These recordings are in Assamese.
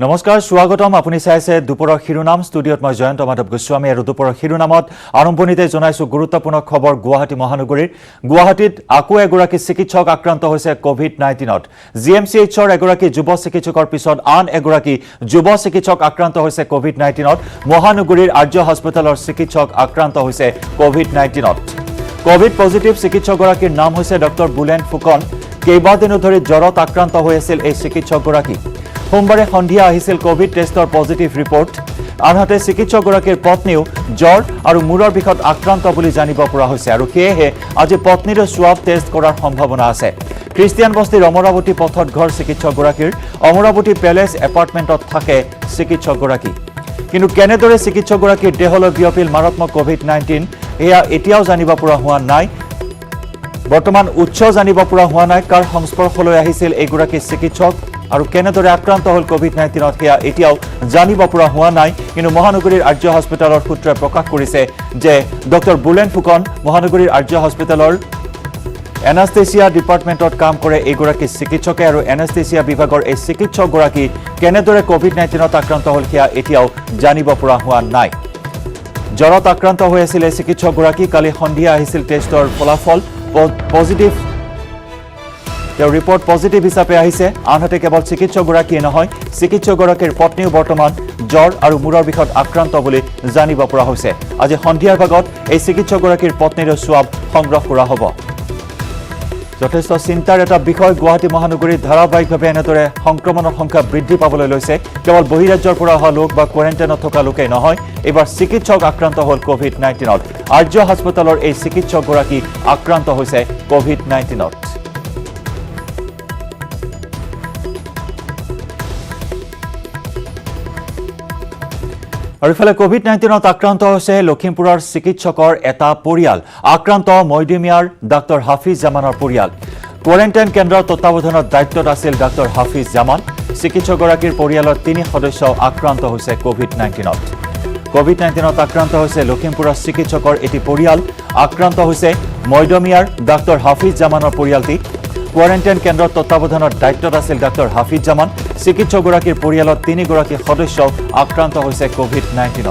নমস্কাৰ স্বাগতম আপুনি চাইছে দুপৰৰ শিৰোনাম ষ্টুডিঅত মই জয়ন্ত মাধৱ গোস্বামী আৰু দুপৰৰ শিৰোনামত আৰম্ভণিতে জনাইছো গুৰুত্বপূৰ্ণ খবৰ গুৱাহাটী মহানগৰীৰ গুৱাহাটীত আকৌ এগৰাকী চিকিৎসক আক্ৰান্ত হৈছে কোভিড-19ত জিএমচিএইচৰ এগৰাকী যুৱ চিকিৎসকৰ পিছত আন এগৰাকী যুৱ চিকিৎসক আক্ৰান্ত হৈছে কোভিড-19ত মহানগৰীৰ আৰ্য হস্পিটেলৰ চিকিৎসক আক্ৰান্ত হৈছে কোভিড-19ত কোভিড পজিটিভ চিকিৎসকগৰাকীৰ নাম হৈছে ডক্টৰ বুলেন ফুকন কেইবাদিনো ধৰি জ্বৰত আক্ৰান্ত হৈ আছিল এই চিকিৎসকগৰাকী সোমবাৰে সন্ধিয়া আহিছিল কোভিড টেষ্টৰ পজিটিভ ৰিপৰ্ট আনহাতে চিকিৎসকগৰাকীৰ পত্নীও জ্বৰ আৰু মূৰৰ বিষত আক্ৰান্ত বুলি জানিব পৰা হৈছে আৰু সেয়েহে আজি পত্নীৰ সোৱাব টেষ্ট কৰাৰ সম্ভাৱনা আছে খ্ৰীষ্টিয়ান বস্তিৰ অমৰাৱতী পথত ঘৰ চিকিৎসকগৰাকীৰ অমৰাৱতী পেলেচ এপাৰ্টমেণ্টত থাকে চিকিৎসকগৰাকী কিন্তু কেনেদৰে চিকিৎসকগৰাকীৰ দেহলৈ বিয়পিল মাৰাত্মক কোভিড-19 এয়া এতিয়াও জানিব পৰা হোৱা নাই বৰ্তমান উৎস জানিব পৰা হোৱা নাই কাৰ সংস্পৰ্শলৈ আহিছিল এইগৰাকী চিকিৎসক আৰু কেনেদৰে আক্ৰান্ত হল কোভিড-19ত হেয়া এতিয়াও জানিব পৰা হোৱা নাই কিন্তু মহানগৰীৰ আৰ্য হস্পিটেলৰ সূত্ৰই প্ৰকাশ কৰিছে যে ডক্টৰ বুলেন ফুকন মহানগৰীৰ আৰ্য হস্পিটেলৰ এনাস্থেচিয়া ডিপাৰ্টমেণ্টত কাম কৰে এইগৰাকী চিকিৎসকে আৰু এনাস্থেচিয়া বিভাগৰ এই চিকিৎসকগৰাকী কেনেদৰে কোভিড-19ত আক্ৰান্ত হল হেয়া এতিয়াও জানিব পৰা হোৱা নাই জ্বৰত আক্ৰান্ত হৈ আছিল এই চিকিৎসকগৰাকী কালি সন্ধিয়া আহিছিল টেষ্টৰ ফলাফল পজিটিভ তেওঁৰ ৰিপৰ্ট পজিটিভ হিচাপে আহিছে আনহাতে কেৱল চিকিৎসকগৰাকীয়ে নহয় চিকিৎসকগৰাকীৰ পত্নীও বৰ্তমান জ্বৰ আৰু মূৰৰ বিষত আক্ৰান্ত বুলি জানিব পৰা হৈছে আজি সন্ধিয়াৰ ভাগত এই চিকিৎসকগৰাকীৰ পত্নীৰ সোৱাব সংগ্ৰহ কৰা হ'ব যথেষ্ট চিন্তাৰ এটা বিষয় গুৱাহাটী মহানগৰীত ধাৰাবাহিকভাৱে এনেদৰে সংক্ৰমণৰ সংখ্যা বৃদ্ধি পাবলৈ লৈছে কেৱল বহিৰাজ্যৰ পৰা অহা লোক বা কোৱাৰেণ্টাইনত থকা লোকেই নহয় এইবাৰ চিকিৎসক আক্ৰান্ত হ'ল কোভিড-19ত আৰ্য হস্পিটেলৰ এই চিকিৎসকগৰাকী আক্ৰান্ত হৈছে কোভিড-19ত আৰু ইফালে কোভিড-19ত আক্ৰান্ত হৈছে লখিমপুৰৰ চিকিৎসকৰ এটা পৰিয়াল আক্ৰান্ত ময়দিমিয়াৰ ডাক্তৰ হাফিজ জামানৰ পৰিয়াল কোৱাৰেণ্টাইন কেন্দ্ৰৰ তত্ত্বাৱধানত দায়িত্বত আছিল ডাক্তৰ হাফিজ জামান চিকিৎসকগৰাকীৰ পৰিয়ালৰ 3 সদস্য আক্ৰান্ত হৈছে কোভিড-19ত কোভিড-19ত আক্ৰান্ত হৈছে লখিমপুৰৰ চিকিৎসকৰ এটি পৰিয়াল আক্ৰান্ত হৈছে ময়দিমিয়াৰ ডাক্তৰ হাফিজ জামানৰ পৰিয়ালটি কোৱাৰেণ্টাইন কেন্দ্ৰৰ তত্ত্বাৱধানত দায়িত্বত আছিল ডাক্তৰ হাফিজ জামান চিকিৎসকগৰাকীৰ পৰিয়ালত 3 গৰাকী সদস্য আক্ৰান্ত হৈছে কোভিড-19ত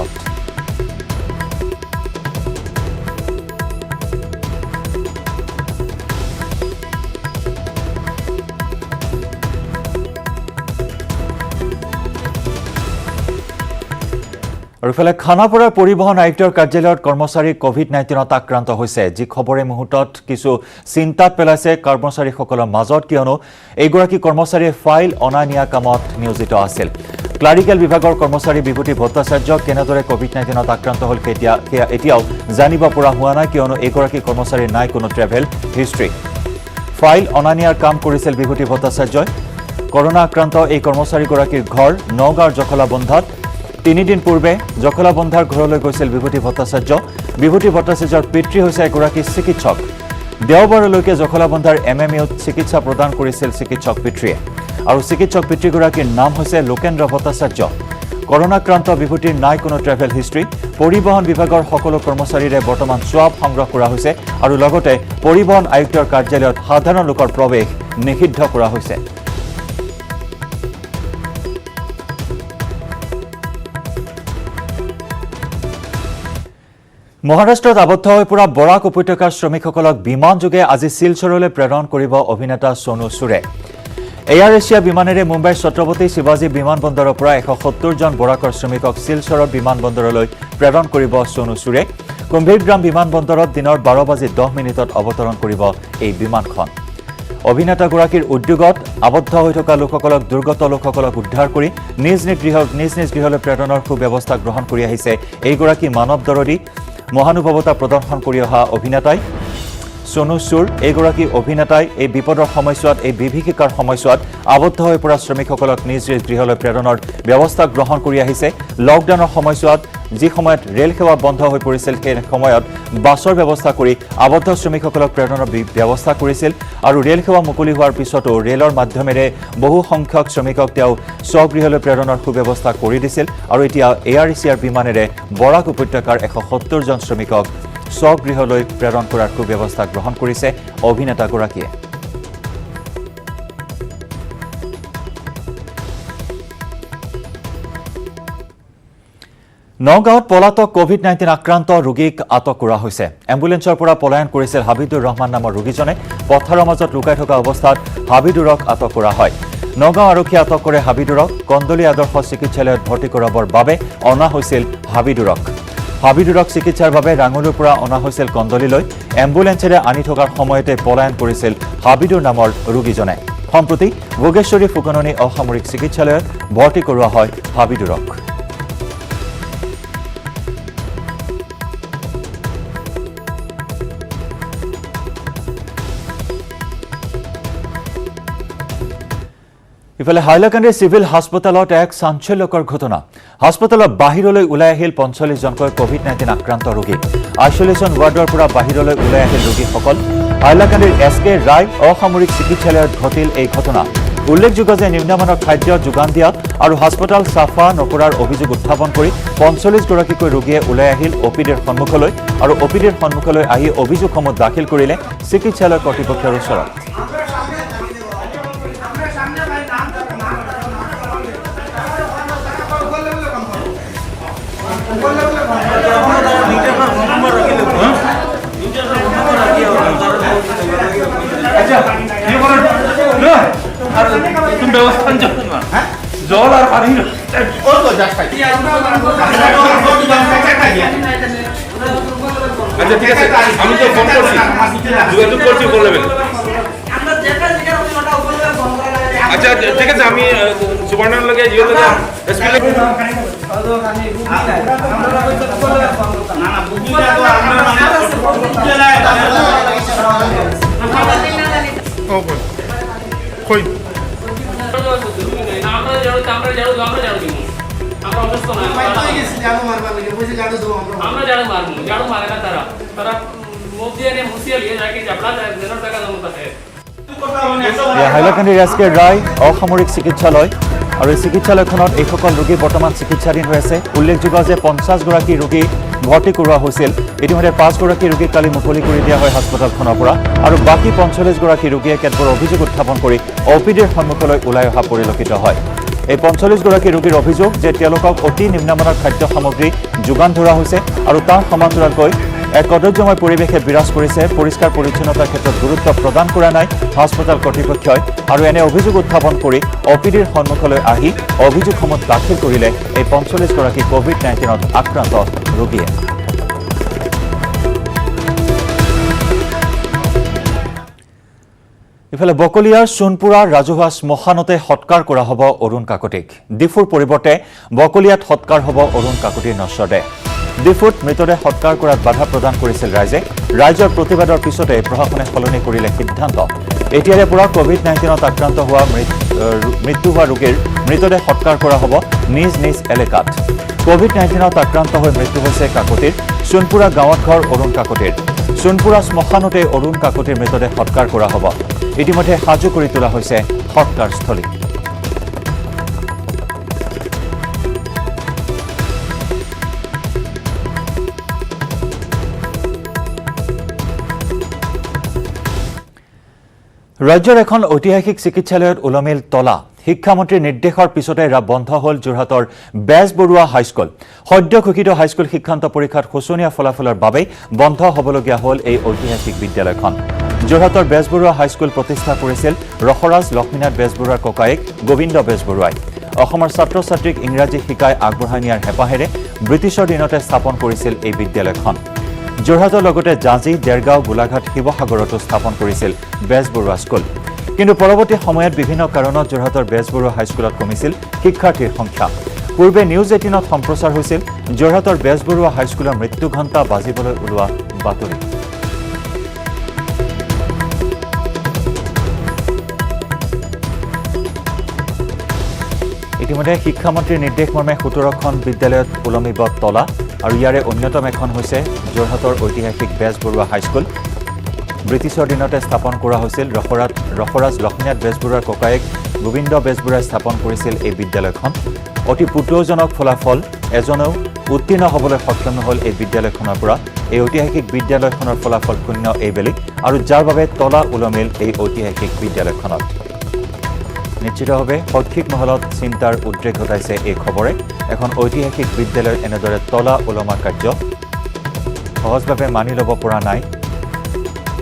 আৰু ইফালে খানাপাৰাৰ পৰিবহণ আয়ুক্তৰ কাৰ্যালয়ত কৰ্মচাৰী কোভিড-19ত আক্ৰান্ত হৈছে যি খবৰে মুহূৰ্তত কিছু চিন্তাত পেলাইছে কৰ্মচাৰীসকলৰ মাজত কিয়নো এইগৰাকী কৰ্মচাৰীয়ে ফাইল অনা নিয়া কামত নিয়োজিত আছিল ক্লাৰিকেল বিভাগৰ কৰ্মচাৰী বিভূতি ভট্টাচাৰ্য কেনেদৰে কোভিড-19ত আক্ৰান্ত হ'ল এতিয়াও জানিব পৰা হোৱা নাই কিয়নো এইগৰাকী কৰ্মচাৰীৰ নাই কোনো ট্ৰেভেল হিষ্ট্ৰী ফাইল অনা নিয়াৰ কাম কৰিছিল বিভূতি ভট্টাচাৰ্যই কৰোনা আক্ৰান্ত এই কৰ্মচাৰীগৰাকীৰ ঘৰ নগাঁৱৰ জখলাবন্ধাত 3 দিন পূৰ্বে জখলাবন্ধাৰ ঘৰলৈ গৈছিল বিভূতি ভট্টাচাৰ্যৰ পিতৃ হৈছে এগৰাকী চিকিৎসক দেওবাৰলৈকে জখলাবন্ধাৰ MMUত চিকিৎসা প্ৰদান কৰিছিল চিকিৎসক পিতৃয়ে আৰু চিকিৎসক পিতৃগৰাকীৰ নাম হৈছে লোকেন্দ্ৰ ভট্টাচাৰ্য কৰোনাক্ৰান্ত বিভূতিৰ নাই কোনো ট্ৰেভেল হিষ্ট্ৰী পৰিবহণ বিভাগৰ সকলো কৰ্মচাৰীৰে বৰ্তমান সোৱাব সংগ্ৰহ কৰা হৈছে আৰু লগতে পৰিবহণ আয়ুক্তৰ কাৰ্যালয়ত সাধাৰণ লোকৰ প্ৰৱেশ নিষিদ্ধ কৰা হৈছে মহাৰাষ্ট্ৰত আবদ্ধ হৈ পৰা বৰাক উপত্যকাৰ শ্ৰমিকসকলক বিমানযোগে আজি শিলচৰলৈ প্ৰেৰণ কৰিব অভিনেতা সোনু সুৰে এয়াৰ এছিয়া বিমানেৰে মুম্বাইৰ ছত্ৰপতি শিৱাজী বিমানবন্দৰৰ পৰা 170 জন বৰাকৰ শ্ৰমিকক শিলচৰৰ বিমানবন্দৰলৈ প্ৰেৰণ কৰিব সোনু সুৰে কুম্ভীৰগ্ৰাম বিমানবন্দৰত দিনৰ 12:10 অৱতৰণ কৰিব এই বিমানখন অভিনেতাগৰাকীৰ উদ্যোগত আবদ্ধ হৈ থকা লোকসকলক দুৰ্গত লোকসকলক উদ্ধাৰ কৰি নিজ গৃহলৈ প্ৰেৰণৰ সুব্যৱস্থা গ্ৰহণ কৰি আহিছে এইগৰাকী মানৱ দৰদী মহানুভৱতা প্ৰদৰ্শন কৰি অহা অভিনেতাই সোনু সুৰ এইগৰাকী অভিনেতাই এই বিপদৰ সময়ছোৱাত এই বিভীষিকাৰ সময়ছোৱাত আবদ্ধ হৈ পৰা শ্ৰমিকসকলক নিজ গৃহলৈ প্ৰেৰণৰ ব্যৱস্থা গ্ৰহণ কৰি আহিছে লকডাউনৰ সময়ছোৱাত যি সময়ত ৰেল সেৱা বন্ধ হৈ পৰিছিল সেই সময়ত বাছৰ ব্যৱস্থা কৰি আবদ্ধ শ্ৰমিকসকলক প্ৰেৰণৰ ব্যৱস্থা কৰিছিল আৰু ৰেল সেৱা মুকলি হোৱাৰ পিছতো ৰেলৰ মাধ্যমেৰে বহু সংখ্যক শ্ৰমিকক তেওঁ স্বগৃহলৈ প্ৰেৰণৰ সুব্যৱস্থা কৰি দিছিল আৰু এতিয়া এয়াৰ এছিয়াৰ বিমানেৰে বৰাক উপত্যকাৰ 170 জন শ্ৰমিকক স্বগৃহলৈ প্ৰেৰণ কৰাৰ সুব্যৱস্থা গ্ৰহণ কৰিছে অভিনেতাগৰাকীয়ে নগাঁৱত পলাতক কোভিড-19 আক্ৰান্ত ৰোগীক আটক কৰা হৈছে। এম্বুলেন্সৰ পৰা পলায়ন কৰিছিল হাবিদুৰ ৰহমান নামৰ ৰোগীজনে। পথাৰৰ মাজত লুকাই থকা অৱস্থাত হাবিদুৰক আটক কৰা হয়। নগাঁও আৰক্ষীয়ে আটক কৰে হাবিদুৰক। কন্দলী আদৰ্শ চিকিৎসালয়ত ভৰ্তি কৰাবৰ বাবে অনা হৈছিল হাবিদুৰক। হাবিদুৰক চিকিৎসাৰ বাবে ৰাঙলুৰ পৰা অনা হৈছিল কন্দলীলৈ। এম্বুলেন্সেৰে আনি থকাৰ সময়তে পলায়ন কৰিছিল হাবিদুৰ নামৰ ৰোগীজনে। সম্প্ৰতি ভোগেশ্বৰী ফুকননী অসামৰিক চিকিৎসালয়ত ভৰ্তি কৰোৱা হয় হাবিদুৰক। ইফালে হাইলাকান্দি সিভিল হাস্পতালত এক চাঞ্চল্যকৰ ঘটনা। হাস্পতালৰ বাহিৰলৈ ওলাই আহিল ৪৫জনকৈ কোভিড-19 আক্ৰান্ত ৰোগী। আইচলেশ্যন ৱাৰ্ডৰ পৰা বাহিৰলৈ ওলাই আহিল ৰোগীসকল। হাইলাকান্দিৰ SK ৰায় অসামৰিক চিকিৎসালয়ত ঘটিল এই ঘটনা। উল্লেখযোগ্য যে নিম্নমানৰ খাদ্য যোগান দিয়া আৰু হাস্পতাল চাফা নকৰাৰ অভিযোগ উত্থাপন কৰি ৪৫গৰাকীকৈ ৰোগীয়ে ওলাই আহিল OPDৰ সন্মুখলৈ আৰু OPDৰ সন্মুখলৈ আহি অভিযোগসমূহ দাখিল কৰিলে চিকিৎসালয় কৰ্তৃপক্ষৰ ওচৰত। জল আর পানি আচ্ছা ঠিক আছে আমি তো ফোন করছি যোগাযোগ করছি বলবেন আচ্ছা ঠিক আছে আমি সুবর্ণার লগে ইয়ে লগে কই হাইলাকান্দিৰ SK ৰায় অসামৰিক চিকিৎসালয় আৰু এই চিকিৎসালয়খনত এইসকল ৰোগী বৰ্তমান চিকিৎসাধীন হৈ আছে। উল্লেখযোগ্য যে ৫০গৰাকী ৰোগী ভৰ্তি কৰোৱা হৈছিল। ইতিমধ্যে ৫গৰাকী ৰোগীক কালি মুকলি কৰি দিয়া হয় হাস্পতালখনৰ পৰা আৰু বাকী ৪৫গৰাকী ৰোগীয়ে কেতবোৰ অভিযোগ উত্থাপন কৰি OPDৰ সন্মুখলৈ ওলাই অহা পৰিলক্ষিত হয়। এই ৪৫গৰাকী ৰোগীৰ অভিযোগ যে তেওঁলোকক অতি নিম্নমানৰ খাদ্য সামগ্ৰী যোগান ধৰা হৈছে আৰু তাৰ সমান্তৰালকৈ এক কদৰ্যময় পৰিৱেশে বিৰাজ কৰিছে। পৰিষ্কাৰ পৰিচ্ছন্নতাৰ ক্ষেত্ৰত গুৰুত্ব প্ৰদান কৰা নাই হাস্পতাল কৰ্তৃপক্ষই আৰু এনে অভিযোগ উত্থাপন কৰি OPDৰ সন্মুখলৈ আহি অভিযোগসমূহ দাখিল কৰিলে এই ৪৫গৰাকী কোভিড-19ত আক্ৰান্ত ৰোগীয়ে। ইফালে বকলিয়াৰ সোণপুৰাৰ ৰাজহুৱা শ্মশানতে সৎকাৰ কৰা হ'ব অৰুণ কাকতিক। ডিফুৰ পৰিৱৰ্তে বকলিয়াত সৎকাৰ হ'ব অৰুণ কাকতিৰ নশ্বৰ দেহ। ডিফুত মৃতদেহ সৎকাৰ কৰাত বাধা প্ৰদান কৰিছিল ৰাইজে। ৰাইজৰ প্ৰতিবাদৰ পিছতে প্ৰশাসনে সলনি কৰিলে সিদ্ধান্ত। এতিয়াৰে পৰা কোভিড-19ত আক্ৰান্ত হোৱা মৃত্যু হোৱা ৰোগীৰ মৃতদেহ সৎকাৰ কৰা হ'ব নিজ নিজ এলেকাত। কোভিড-19ত আক্ৰান্ত হৈ মৃত্যু হৈছে কাকতিৰ। সোণপুৰা গাঁৱত ঘৰ অৰুণ কাকতিৰ। সোণপুৰা শ্মশানতে অৰুণ কাকতিৰ মৃতদেহ সৎকাৰ কৰা হ'ব। ইতিমধ্যে সাজু কৰি তোলা হৈছে সৎকাৰস্থলী। ৰাজ্যৰ এখন ঐতিহাসিক চিকিৎসালয়ত ওলমিল তলা। শিক্ষামন্ত্ৰীৰ নিৰ্দেশৰ পিছতে বন্ধ হ'ল যোৰহাটৰ বেজবৰুৱা হাইস্কুল। সদ্য ঘোষিত হাইস্কুল শিক্ষান্ত পৰীক্ষাত শোচনীয় ফলাফলৰ বাবেই বন্ধ হ'বলগীয়া হ'ল এই ঐতিহাসিক বিদ্যালয়খন। যোৰহাটৰ বেজবৰুৱা হাইস্কুল প্ৰতিষ্ঠা কৰিছিল ৰসৰাজ লক্ষ্মীনাথ বেজবৰুৱাৰ ককায়েক গোবিন্দ বেজবৰুৱাই। অসমৰ ছাত্ৰ ছাত্ৰীক ইংৰাজী শিকাই আগবঢ়াই নিয়াৰ হেঁপাহেৰে ব্ৰিটিছৰ দিনতে স্থাপন কৰিছিল এই বিদ্যালয়খন। যোৰহাটৰ লগতে জাঁজি, দেৰগাঁও, গোলাঘাট, শিৱসাগৰতো স্থাপন কৰিছিল বেজবৰুৱা স্কুল। কিন্তু পৰৱৰ্তী সময়ত বিভিন্ন কাৰণত যোৰহাটৰ বেজবৰুৱা হাইস্কুলত কমিছিল শিক্ষাৰ্থীৰ সংখ্যা। পূৰ্বে নিউজ 18ত সম্প্ৰচাৰ হৈছিল যোৰহাটৰ বেজবৰুৱা হাইস্কুলৰ মৃত্যু ঘণ্টা বাজিবলৈ ওলোৱা বাতৰি। ইতিমধ্যে শিক্ষামন্ত্ৰীৰ নিৰ্দেশ মৰ্মে 17খন বিদ্যালয়ত ওলমিব তলা আৰু ইয়াৰে অন্যতম এখন হৈছে যোৰহাটৰ ঐতিহাসিক বেজবৰুৱা হাইস্কুল। ব্ৰিটিছৰ দিনতে স্থাপন কৰা হৈছিল। ৰসৰাজ লক্ষ্মীনাথ বেজবৰুৱাৰ ককায়েক গোবিন্দ বেজবৰুৱাই স্থাপন কৰিছিল এই বিদ্যালয়খন। অতি পুতৌজনক ফলাফল, এজনেও উত্তীৰ্ণ হ'বলৈ সক্ষম নহ'ল এই বিদ্যালয়খনৰ পৰা। এই ঐতিহাসিক বিদ্যালয়খনৰ ফলাফল শূন্য এইবেলি আৰু যাৰ বাবে তলা ওলমিল এই ঐতিহাসিক বিদ্যালয়খনত। নিশ্চিতভাৱে শৈক্ষিক মহলত চিন্তাৰ উদ্ৰেক ঘটাইছে এই খবৰে এখন ঐতিহাসিক বিদ্যালয়ৰ এনেদৰে তলা ওলমা কাৰ্য সহজভাৱে মানি ল'ব পৰা নাই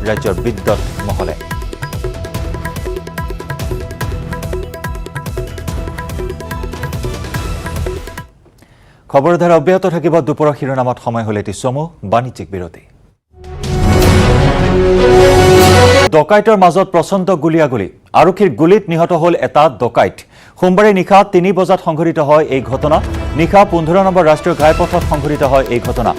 ৰাজ্যৰ বিদ্যুৎ মহলে খবৰৰ ধাৰা অব্যাহত থাকিব দুপৰৰ শিৰোনামত সময় হলে এটি চমু বাণিজ্যিক বিৰতি ডকাইতৰ মাজত প্ৰচণ্ড গুলিয়াগুলি আৰক্ষীৰ গুলিত নিহত হ'ল এটা ডকাইত সোমবাৰে নিশা ৩ বজাত সংঘটিত হয় এই ঘটনা নিশা ১৫ নম্বৰ ৰাষ্ট্ৰীয় ঘাইপথত সংঘটিত হয় এই ঘটনা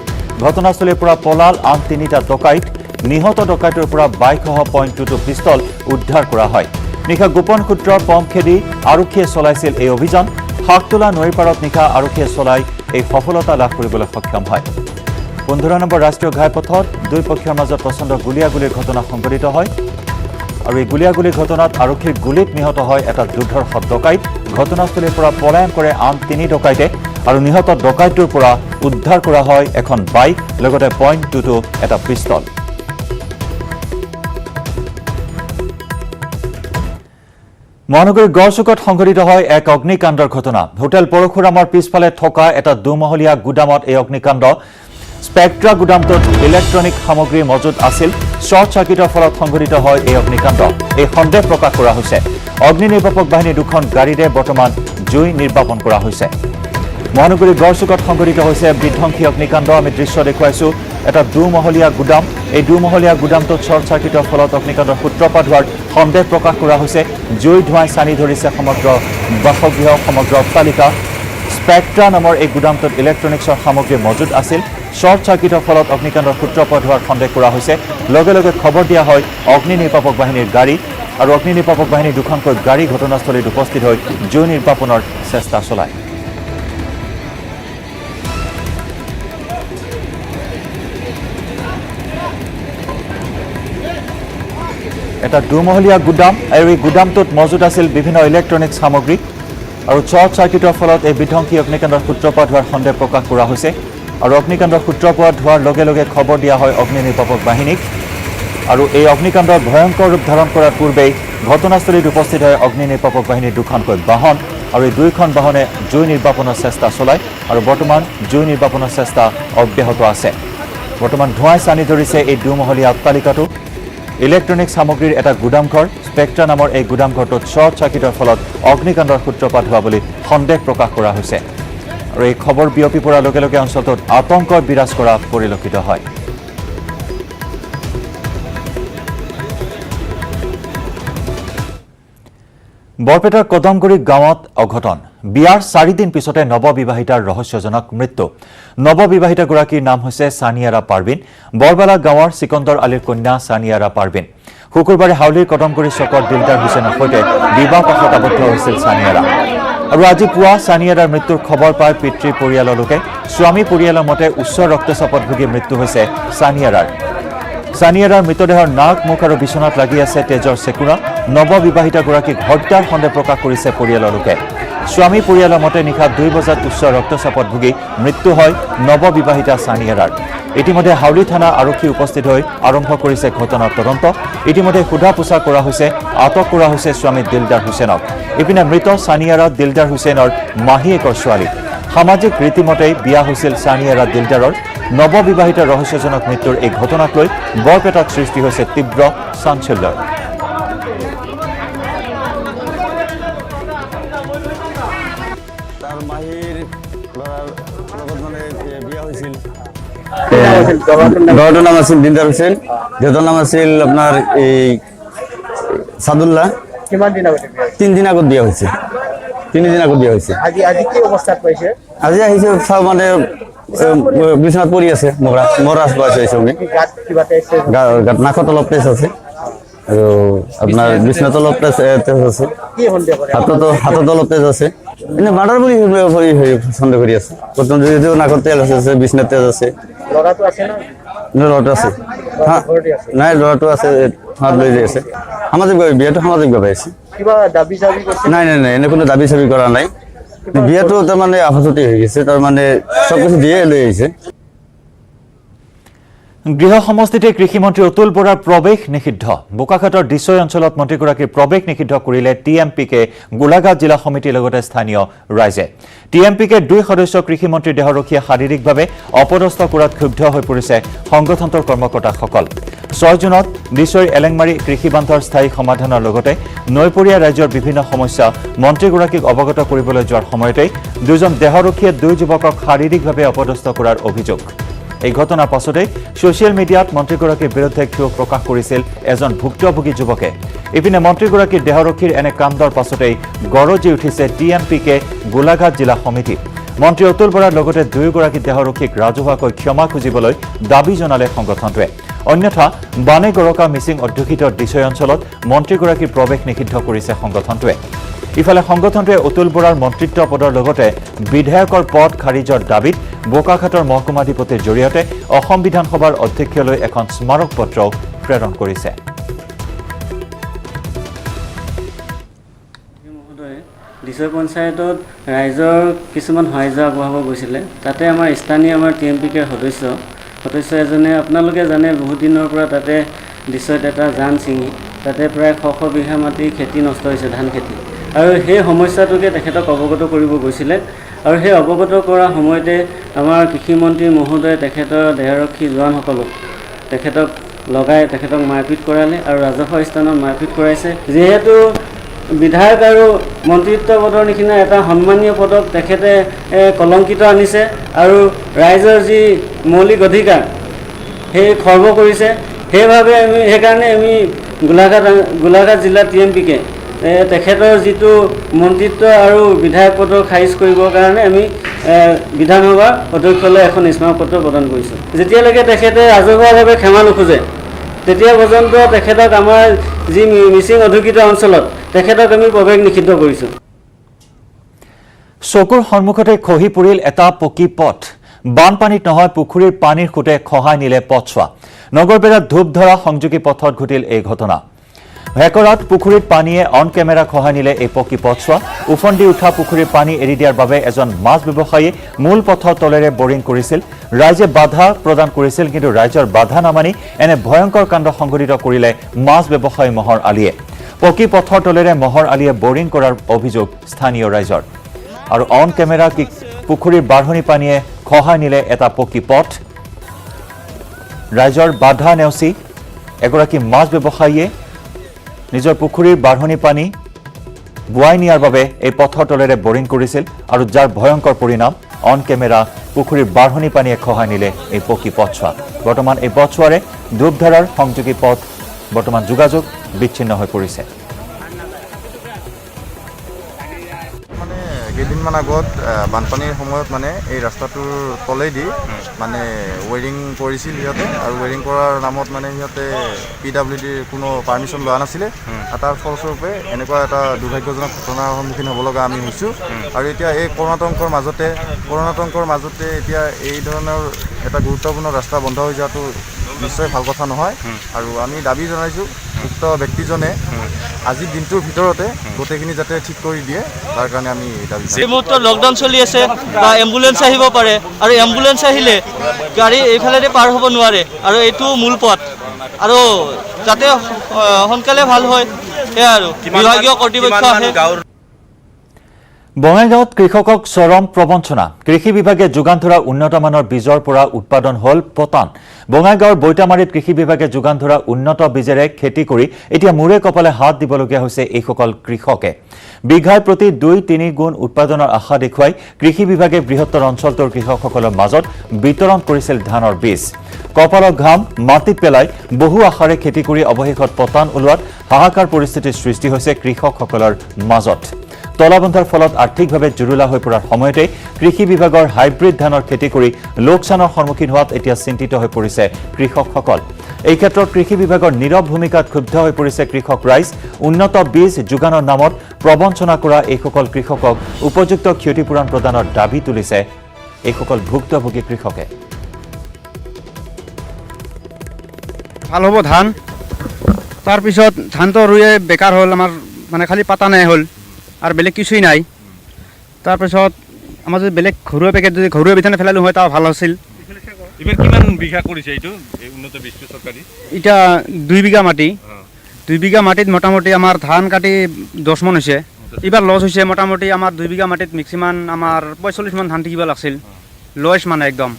ঘটনাস্থলীৰ পৰা পলাল আন ৩টা ডকাইত নিহত ডকাইতৰ পৰা বাইকসহ .22 পিষ্টল উদ্ধাৰ কৰা হয় নিশা গোপন সূত্ৰৰ পম খেদি আৰক্ষীয়ে চলাইছিল এই অভিযান শাকতোলা নৈৰ পাৰত নিশা আৰক্ষীয়ে চলাই এই সফলতা লাভ কৰিবলৈ সক্ষম হয় ১৫ নম্বৰ ৰাষ্ট্ৰীয় ঘাইপথত দুই পক্ষৰ মাজত প্ৰচণ্ড গুলিয়াগুলিৰ ঘটনা সংঘটিত হয় আৰু এই গুলিয়াগুলিৰ ঘটনাত আৰক্ষীৰ গুলিত নিহত হয় এটা দুৰ্ধৰ্ষ ডকাইত ঘটনাস্থলীৰ পৰা পলায়ন কৰে আন ৩ ডকাইতে আৰু নিহত ডকাইতৰ পৰা উদ্ধাৰ কৰা হয় এখন বাইক লগতে .22 এটা পিষ্টল মহানগৰীৰ গড়চুকত সংঘটিত হয় এক অগ্নিকাণ্ডৰ ঘটনা হোটেল পৰশুৰামৰ পিছফালে থকা এটা দুমহলীয়া গুদামত এই অগ্নিকাণ্ড স্পেক্ট্ৰা গুদামটোত ইলেক্ট্ৰনিক সামগ্ৰী মজুত আছিল শ্বৰ্ট চাৰ্কিটৰ ফলত সংঘটিত হয় এই অগ্নিকাণ্ড এই সন্দেহ প্ৰকাশ কৰা হৈছে অগ্নি নিৰ্বাপক বাহিনী দুখন গাড়ীৰে বৰ্তমান জুই নিৰ্বাপন কৰা হৈছে মহানগৰীৰ গড়চুকত সংঘটিত হৈছে বিধ্বংসী অগ্নিকাণ্ড আমি দৃশ্য দেখুৱাইছো এটা দুমহলীয়া গুদাম এই দুমহলীয়া গুদামটোত শ্বৰ্ট চাৰ্কিটৰ ফলত অগ্নিকাণ্ডৰ সূত্ৰপাত হোৱাৰ সন্দেহ প্ৰকাশ কৰা হৈছে জুই ধোঁৱাই চানি ধৰিছে সমগ্ৰ বাসগৃহ সমগ্ৰ অট্টালিকা স্পেক্ট্ৰা নামৰ এই গুদামটোত ইলেক্ট্ৰনিক্সৰ সামগ্ৰী মজুত আছিল শ্বৰ্ট চাৰ্কিটৰ ফলত অগ্নিকাণ্ডৰ সূত্ৰপাত হোৱাৰ সন্দেহ কৰা হৈছে লগে লগে খবৰ দিয়া হয় অগ্নি নিৰ্বাপক বাহিনীৰ গাড়ী আৰু অগ্নি নিৰ্বাপক বাহিনী দুখনকৈ গাড়ী ঘটনাস্থলীত উপস্থিত হৈ জুই নিৰ্বাপনৰ চেষ্টা চলায় এটা দুমহলীয়া গুদাম আৰু এই গুদামটোত মজুত আছিল বিভিন্ন ইলেক্ট্ৰনিক্স সামগ্ৰী আৰু শ্বৰ্ট চাৰ্কিটৰ ফলত এই বিধ্বংসী অগ্নিকাণ্ডৰ সূত্ৰপাত হোৱাৰ সন্দেহ প্ৰকাশ কৰা হৈছে আৰু অগ্নিকাণ্ডৰ সূত্ৰপাত হোৱাৰ লগে লগে খবৰ দিয়া হয় অগ্নি নিৰ্বাপক বাহিনীক আৰু এই অগ্নিকাণ্ডৰ ভয়ংকৰ ৰূপ ধাৰণ কৰাৰ পূৰ্বেই ঘটনাস্থলীত উপস্থিত হয় অগ্নি নিৰ্বাপক বাহিনীৰ দুখনকৈ বাহন আৰু এই দুইখন বাহনে জুই নিৰ্বাপনৰ চেষ্টা চলায় আৰু বৰ্তমান জুই নিৰ্বাপনৰ চেষ্টা অব্যাহত আছে বৰ্তমান ধোঁৱাই চানি ধৰিছে এই দুমহলীয়া অট্টালিকাটো ইলেক্ট্ৰনিক সামগ্ৰীৰ এটা গুদামঘৰ স্পেক্ট্ৰা নামৰ এই গুদামঘৰটোত শ্বৰ্ট চাৰ্কিটৰ ফলত অগ্নিকাণ্ডৰ সূত্ৰপাত হোৱা বুলি সন্দেহ প্ৰকাশ কৰা হৈছে আৰু এই খবৰ বিয়পি পৰাৰ লগে লগে অঞ্চলটোত আতংকৰ বিৰাজ কৰা পৰিলক্ষিত হয় বৰপেটাৰ কদমগুৰি গাঁৱত অঘটন বিয়াৰ 4 দিন পিছতে নৱবিবাহিতাৰ ৰহস্যজনক মৃত্যু নৱবিবাহিতাগৰাকীৰ নাম হৈছে সানিয়াৰা পাৰবিন বৰবালা গাঁৱৰ সিকন্দৰ আলীৰ কন্যা সানিয়াৰা পাৰবিন শুকুৰবাৰে হাউলিৰ কদমগুৰি চকৰ দিলদাৰ হুছেইনৰ সৈতে বিবাহ পাশত আবদ্ধ হৈছিল সানিয়াৰা আৰু আজি পুৱা সানিয়াৰাৰ মৃত্যুৰ খবৰ পাই পিতৃ পৰিয়ালৰ লোকে স্বামী পৰিয়ালৰ মতে উচ্চ ৰক্তচাপত ভুগি মৃত্যু হৈছে সানিয়াৰাৰ মৃতদেহৰ নাক মুখ আৰু বিছনাত লাগি আছে তেজৰ চেকুৰা নৱবিবাহিতাগৰাকীক হত্যাৰ সন্দেহ প্ৰকাশ কৰিছে পৰিয়ালৰ লোকে স্বামী পৰিয়ালৰ মতে নিশা 2 বজাত উচ্চ ৰক্তচাপত ভুগি মৃত্যু হয় নৱবিবাহিতা সানিয়াৰাৰ ইতিমধ্যে হাউলি থানা আৰক্ষী উপস্থিত হৈ আৰম্ভ কৰিছে ঘটনাৰ তদন্ত ইতিমধ্যে সোধা পোছা কৰা হৈছে আটক কৰা হৈছে স্বামী দিলদাৰ হুছেইনক ইপিনে মৃত সানিয়াৰা দিলদাৰ হুছেইনৰ মাহীয়েকৰ ছোৱালী সামাজিক ৰীতিমতে বিয়া হৈছিল সানিয়াৰা দিলদাৰৰ নৱবিবাহিতা ৰহস্যজনক মৃত্যুৰ এই ঘটনাক লৈ বৰপেটাত সৃষ্টি হৈছে তীব্ৰ চাঞ্চল্যৰ ল'ৰাটোৰ নাম আছিল দিলদাৰ হুছেইন দেউতাৰ নাম আছিল আপোনাৰ এই সাদুল্লাহ কিমান দিন আগতে 3 দিন আগত বিয়া হৈছে 3 দিন আগত বিয়া হৈছে আজি কি অৱস্থাত পাইছে আজি আহিছে সব মানে বিছনাত পৰি আছে মৰাছ পাইছে সবে গাত কিবা তেছে গাত নাকত অলপ তেজ আছে আৰু আপোনাৰ বিছনাত অলপ তেজ আছে কি সন্দেহ কৰে হাতত অলপ তেজ আছে এনে মাৰ্ডাৰ বুলি সন্দেহ কৰি আছে প্ৰথম যদিও নাকত তেজ আছে বিছনাত তেজ আছে লৰাটো আছে না ল'ৰাটো আছে নাই ল'ৰাটো আছে হাত লৈ যাই আছে সামাজিকভাৱে বিয়াটো সামাজিকভাৱে আছে কিবা দাবী চাবি কৰিছে নাই এনে কোনো দাবী চাবি কৰা নাই বিয়াটো তাৰমানে আফাজতি হৈ গৈছে তাৰমানে সব কিছু দিয়ে লৈ আহিছে গৃহ সমষ্টিতে কৃষিমন্ত্ৰী অতুল বৰাৰ প্ৰৱেশ নিষিদ্ধ বোকাখাটৰ দিছৈ অঞ্চলত মন্ত্ৰীগৰাকীৰ প্ৰৱেশ নিষিদ্ধ কৰিলে টিএমপিকে গোলাঘাট জিলা সমিতিৰ লগতে স্থানীয় ৰাইজে টিএমপিকে 2 সদস্য কৃষিমন্ত্ৰী দেহৰক্ষীয়ে শাৰীৰিকভাৱে অপদস্থ কৰাত ক্ষুব্ধ হৈ পৰিছে সংগঠনটোৰ কৰ্মকৰ্তাসকল 6 জুনত দিছৈৰ এলেংমাৰী কৃষি বান্ধৰ স্থায়ী সমাধানৰ লগতে নৈপৰীয়া ৰাজ্যৰ বিভিন্ন সমস্যা মন্ত্ৰীগৰাকীক অৱগত কৰিবলৈ যোৱাৰ সময়তে দুজন দেহৰক্ষীয়ে 2 যুৱকক শাৰীৰিকভাৱে অপদস্থ কৰাৰ অভিযোগ এই ঘটনাৰ পাছতে সোশ্যাল মিডিয়াত মন্ত্ৰীগৰাকীৰ বিৰুদ্ধে ক্ষোভ প্ৰকাশ কৰিছিল এজন ভুক্তভোগী যুৱকে ইপিনে মন্ত্ৰীগৰাকীৰ দেহৰক্ষীৰ এনে কাণ্ডৰ পাছতেই গৰজি উঠিছে টিএমপিকে গোলাঘাট জিলা সমিতি মন্ত্ৰী অতুল বৰাৰ লগতে 2 গৰাকী দেহৰক্ষীক ৰাজহুৱাকৈ ক্ষমা খুজিবলৈ দাবী জনালে সংগঠনটোৱে অন্যথা বানে গৰকা মিচিং অধ্যুষিত দিছৈ অঞ্চলত মন্ত্ৰীগৰাকীৰ প্ৰৱেশ নিষিদ্ধ কৰিছে সংগঠনটোৱে ইফালে সংগঠনটোৱে অতুল বৰাৰ মন্ত্ৰিত্ব পদৰ লগতে বিধায়কৰ পদ খাৰিজৰ দাবীত বোকাখাটৰ মহকুমাধিপতিৰ জৰিয়তে অসম বিধানসভাৰ অধ্যক্ষলৈ এখন স্মাৰক পত্ৰ প্ৰেৰণ কৰিছে দিছৈ পঞ্চায়তত ৰাইজৰ কিছুমান হাইজা আগবঢ়াব গৈছিলে তাতে আমাৰ স্থানীয় আমাৰ টিএমপিকে সদস্য এজনে আপোনালোকে জানে বহুত দিনৰ পৰা তাতে দিছৈত এটা জান ছিঙি তাতে প্ৰায় 100 বিঘা মাটি খেতি নষ্ট হৈছে ধান খেতি আৰু সেই সমস্যাটোকে তেখেতক অৱগত কৰিব গৈছিলে আৰু সেই অৱগত কৰা সময়তে আমাৰ কৃষিমন্ত্ৰী মহোদয়ে তেখেতৰ দেহৰক্ষী জোৱানসকলক তেখেতক লগাই তেখেতক মাৰপিট কৰালে আৰু ৰাজহুৱা স্থানত মাৰপিট কৰাইছে যিহেতু বিধায়ক আৰু মন্ত্ৰিত্ব পদৰ নিচিনা এটা সন্মানীয় পদক তেখেতে কলংকিত আনিছে আৰু ৰাইজৰ যি মৌলিক অধিকাৰ সেই খৰ্ব কৰিছে সেইকাৰণে আমি গোলাঘাট জিলা টিএমপিকে তেখেতৰ যিটো মন্ত্ৰিত্ব আৰু বিধায়ক পদৰ খাৰিজ কৰিবৰ কাৰণে আমি বিধানসভাৰ অধ্যক্ষলৈ এখন স্মাৰক পত্ৰ প্ৰদান কৰিছোঁ যেতিয়ালৈকে তেখেতে ৰাজহুৱাভাৱে ক্ষমা নোখোজে তেতিয়া পৰ্যন্ত তেখেতক আমাৰ যি মিচিং অধ্যুষিত অঞ্চলত তেখেতক আমি প্ৰৱেশ নিষিদ্ধ কৰিছোঁ চকুৰ সন্মুখতে খহি পৰিল এটা পকী পথ বানপানীত নহয় পুখুৰীৰ পানীৰ খুঁটে খহাই নিলে পথছোৱা নগৰবেৰাত ধূপ ধৰা সংযোগী পথত ঘটিল এই ঘটনা হেকৰাত পুখুৰীত পানীয়ে অন কেমেৰা খহাই নিলে এই পকী পথছোৱা উফন্দি উঠা পুখুৰীৰ পানী এৰি দিয়াৰ বাবে এজন মাছ ব্যৱসায়ীয়ে মূল পথৰ তলেৰে বৰিং কৰিছিল ৰাইজে বাধা প্ৰদান কৰিছিল কিন্তু ৰাইজৰ বাধা নামানি এনে ভয়ংকৰ কাণ্ড সংঘটিত কৰিলে মাছ ব্যৱসায়ী মহৰ আলীয়ে পকী পথৰ তলেৰে মহৰ আলীয়ে বৰিং কৰাৰ অভিযোগ স্থানীয় ৰাইজৰ আৰু অন কেমেৰা পুখুৰীৰ বাঢ়নি পানীয়ে খহাই নিলে এটা পকী পথ ৰাইজৰ বাধা নেওচি এগৰাকী মাছ ব্যৱসায়ীয়ে নিজৰ পুখুৰীৰ বাঢ়নি পানী বুৱাই নিয়াৰ বাবে এই পথৰ তলেৰে বৰিং কৰিছিল আৰু যাৰ ভয়ংকৰ পৰিণাম অন কেমেৰা পুখুৰীৰ বাঢ়নি পানীয়ে খহাই নিলে এই পকী পথছোৱা বৰ্তমান এই পথছোৱাৰে ধূপধাৰাৰ সংযোগী পথ বৰ্তমান যোগাযোগ বিচ্ছিন্ন হৈ পৰিছে কেইদিনমান আগত বানপানীৰ সময়ত মানে এই ৰাস্তাটোৰ তলেদি মানে ৱেৰিং কৰিছিল সিহঁতে আৰু ৱেৰিং কৰাৰ নামত মানে সিহঁতে PWDৰ কোনো পাৰ্মিশ্যন লোৱা নাছিলে তাৰ ফলস্বৰূপে এনেকুৱা এটা দুৰ্ভাগ্যজনক ঘটনাৰ সন্মুখীন হ'ব লগা আমি হৈছোঁ আৰু এতিয়া এই কৰোণাতংকৰ মাজতে এতিয়া এই ধৰণৰ এটা গুৰুত্বপূৰ্ণ ৰাস্তা বন্ধ হৈ যোৱাটো নিশ্চয় ভাল কথা নহয় আৰু আমি দাবী জনাইছোঁ উক্ত ব্যক্তিজনে আজিৰ দিনটোৰ ভিতৰতে গোটেইখিনি যাতে ঠিক কৰি দিয়ে তাৰ কাৰণে আমি দাবী এই মুহূৰ্তত লকডাউন চলি আছে বা এম্বুলেন্স আহিব পাৰে আৰু এম্বুলেন্স আহিলে গাড়ী এইফালেদি পাৰ হ'ব নোৱাৰে আৰু এইটো মূল পথ আৰু যাতে সোনকালে ভাল হয় সেয়া আৰু বিভাগীয় কৰ্তৃপক্ষ আহে বঙাইগাঁৱত কৃষকক চৰম প্ৰবঞ্চনা কৃষি বিভাগে যোগান ধৰা উন্নত মানৰ বীজৰ পৰা উৎপাদন হল পতান বঙাইগাঁৱৰ বৈতামাৰীত কৃষি বিভাগে যোগান ধৰা উন্নত বীজেৰে খেতি কৰি এতিয়া মূৰে কপালে হাত দিবলগীয়া হৈছে এইসকল কৃষকে বিঘাই প্ৰতি 2-3 গুণ উৎপাদনৰ আশা দেখুৱাই কৃষি বিভাগে বৃহত্তৰ অঞ্চলটোৰ কৃষকসকলৰ মাজত বিতৰণ কৰিছিল ধানৰ বীজ কপালৰ ঘাম মাটিত পেলাই বহু আশাৰে খেতি কৰি অৱশেষত পতান ওলোৱাত হাহাকাৰ পৰিস্থিতিৰ সৃষ্টি হৈছে কৃষকসকলৰ মাজত তলাবন্ধাৰ ফলত আৰ্থিকভাৱে জুৰুলা হৈ পৰাৰ সময়তে কৃষি বিভাগৰ হাইব্ৰিড ধানৰ খেতি কৰি লোকচানৰ সন্মুখীন হোৱাত এতিয়া চিন্তিত হৈ পৰিছে কৃষকসকল এই ক্ষেত্ৰত কৃষি বিভাগৰ নীৰৱ ভূমিকাত ক্ষুব্ধ হৈ পৰিছে কৃষক ৰাইজ উন্নত বীজ যোগানৰ নামত প্ৰবঞ্চনা কৰা এইসকল কৃষকক উপযুক্ত ক্ষতিপূৰণ প্ৰদানৰ দাবী তুলিছে এইসকল ভুক্তভোগী কৃষকে ভাল হ'ব ধান তাৰপিছত ধানটো ৰুয়ে বেকাৰ হ'ল আমাৰ মানে খালি পাতা নাই হ'ল আৰু বেলেগ কিছুই নাই তাৰপিছত আমাৰ যদি বেলেগ ঘৰুৱা পেকেট যদি ঘৰুৱা বিধানে পেলালোঁ হয় তাৰ ভাল আছিল ইমান কিমান বিঘা কৰিছে এইটো এই উন্নত বীজটো চৰকাৰী এটা 2 বিঘা মাটি 2 বিঘা মাটিত মোটামুটি আমার ধান কাটি 10 মন হয়েছে এবার লস হয়েছে মোটামুটি আমার 2 বিঘা মাটিত ম্যাক্সিমাম আমার 45 মন ধান টিকিব লাগছিল লস মানে একদম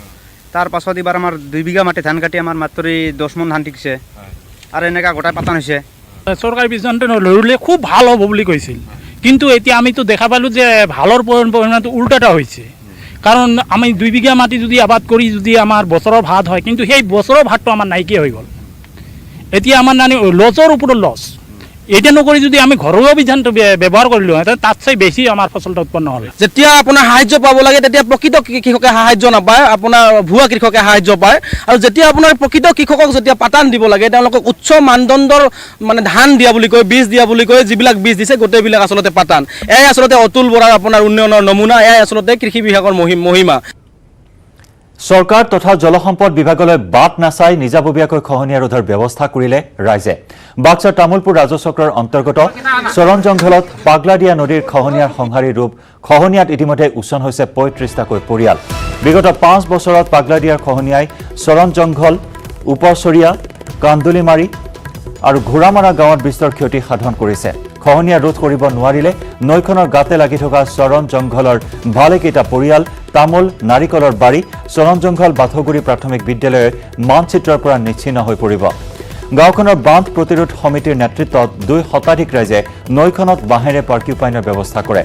তার পাছত এবার আমার 2 বিঘা মাটি ধান কাটি আমার মাত্র 10 মন ধান টিকছে আর এনেকা গোটাই পাতান হয়েছে চৰকাৰী বীজটো লৰিলে খুব ভাল হ'ব বুলি কৈছিল কিন্তু এতিয়া আমিতো দেখা পালোঁ যে ভালৰ পৰিমাণটো উল্টাটা হৈছে কাৰণ আমি 2 বিঘা মাটি যদি আবাদ কৰি যদি আমাৰ বছৰৰ ভাত হয় কিন্তু সেই বছৰৰ ভাতটো আমাৰ নাইকিয়া হৈ গ'ল এতিয়া আমাৰ লছৰ ওপৰত লছ এটা নকৰি যদি আমি ঘৰুৱা বিধানটো ব্যৱহাৰ কৰিলোঁ তাত চাই বেছি আমাৰ ফচলটো উৎপন্ন হ'ল যেতিয়া আপোনাৰ সাহায্য পাব লাগে তেতিয়া প্ৰকৃত কৃষকে সাহায্য নাপায় আপোনাৰ ভুৱা কৃষকে সাহায্য পায় আৰু যেতিয়া আপোনাৰ প্ৰকৃত কৃষকক যেতিয়া পাতান দিব লাগে তেওঁলোকক উচ্চ মানদণ্ডৰ মানে ধান দিয়া বুলি কয় বীজ দিয়া বুলি কয় যিবিলাক বীজ দিছে গোটেইবিলাক আচলতে পাতান এয়াই আচলতে অতুল বৰাৰ আপোনাৰ উন্নয়নৰ নমুনা এয়াই আচলতে কৃষি বিভাগৰ মহিমা চৰকাৰ তথা জলসম্পদ বিভাগলৈ বাট নাচাই নিজাববীয়াকৈ খহনীয়া ৰোধৰ ব্যৱস্থা কৰিলে ৰাইজে বাক্সাৰ তামুলপুৰ ৰাজচক্ৰৰ অন্তৰ্গত চৰণ জংঘলত পাগলাদিয়া নদীৰ খহনীয়াৰ সংহাৰী ৰূপ খহনীয়াত ইতিমধ্যে উচন হৈছে ৩৫টাকৈ পৰিয়াল বিগত 5 বছৰত পাগলাদিয়াৰ খহনীয়াই চৰণ জংঘল উপচৰীয়া কান্দুলিমাৰী আৰু ঘোঁৰামাৰা গাঁৱত বিস্তৰ ক্ষতি সাধন কৰিছে খহনীয়া ৰোধ কৰিব নোৱাৰিলে নৈখনৰ গাতে লাগি থকা চৰণ জংঘলৰ ভালেকেইটা পৰিয়াল তামোল নাৰিকলৰ বাৰী চৰণ জংঘল বাথগুৰি প্ৰাথমিক বিদ্যালয়ৰ মানচিত্ৰৰ পৰা নিচ্ছিন্ন হৈ পৰিব গাঁওখনৰ বান্ধ প্ৰতিৰোধ সমিতিৰ নেতৃত্বত 2 শতাধিক ৰাইজে নৈখনত বাঁহেৰে পাৰ্কিউপাইনৰ ব্যৱস্থা কৰে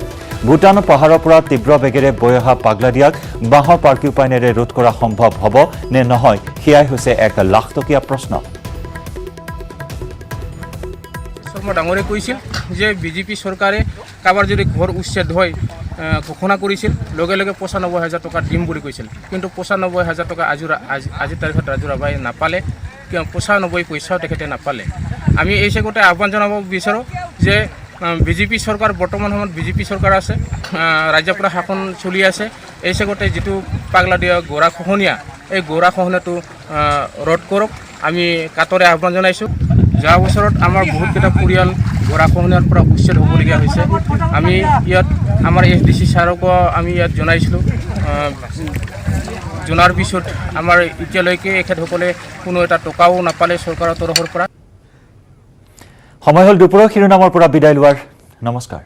ভূটান পাহাৰৰ পৰা তীব্ৰ বেগেৰে বৈ অহা পাগলাদিয়াক বাঁহৰ পাৰ্কিউপাইনেৰে ৰোধ কৰা সম্ভৱ হ'ব নে নহয় সেয়াই হৈছে এক লাখটকীয়া প্ৰশ্ন ডাঙৰে কৈছিল যে বিজেপি চৰকাৰে কাৰোবাৰ যদি ঘৰ উচ্ছেদ হয় ঘোষণা কৰিছিল লগে লগে ৯৫,০০০ টকা দিম বুলি কৈছিল কিন্তু ৯৫,০০০ টকা আজিৰ তাৰিখত ৰাজুৰাবাই নাপালে ৯৫ পইচাও তেখেতে নাপালে আমি এই চেগতে আহ্বান জনাব বিচাৰোঁ যে বিজেপি চৰকাৰ বৰ্তমান সময়ত বিজেপি চৰকাৰ আছে ৰাজ্যৰ পৰা শাসন চলি আছে এই চেগতে যিটো পাগলাদিয়া গৰা খহনীয়া এই গৰা খহনীয়াটো ৰোধ কৰক আমি কাতৰে আহ্বান জনাইছোঁ যোৱা বছৰত আমাৰ বহুতকেইটা পৰিয়াল গৰাখহনীয়াৰ পৰা উচ্ছেদ হ'বলগীয়া হৈছে আমি ইয়াত আমাৰ SDC ছাৰকো আমি ইয়াত জনাইছিলোঁ জনাৰ পিছত আমাৰ এতিয়ালৈকে এখেতসকলে কোনো এটা টকাও নাপালে চৰকাৰৰ তৰফৰ পৰা সময় হ'ল দুপৰৰ শিৰোনামৰ পৰা বিদায় লোৱাৰ নমস্কাৰ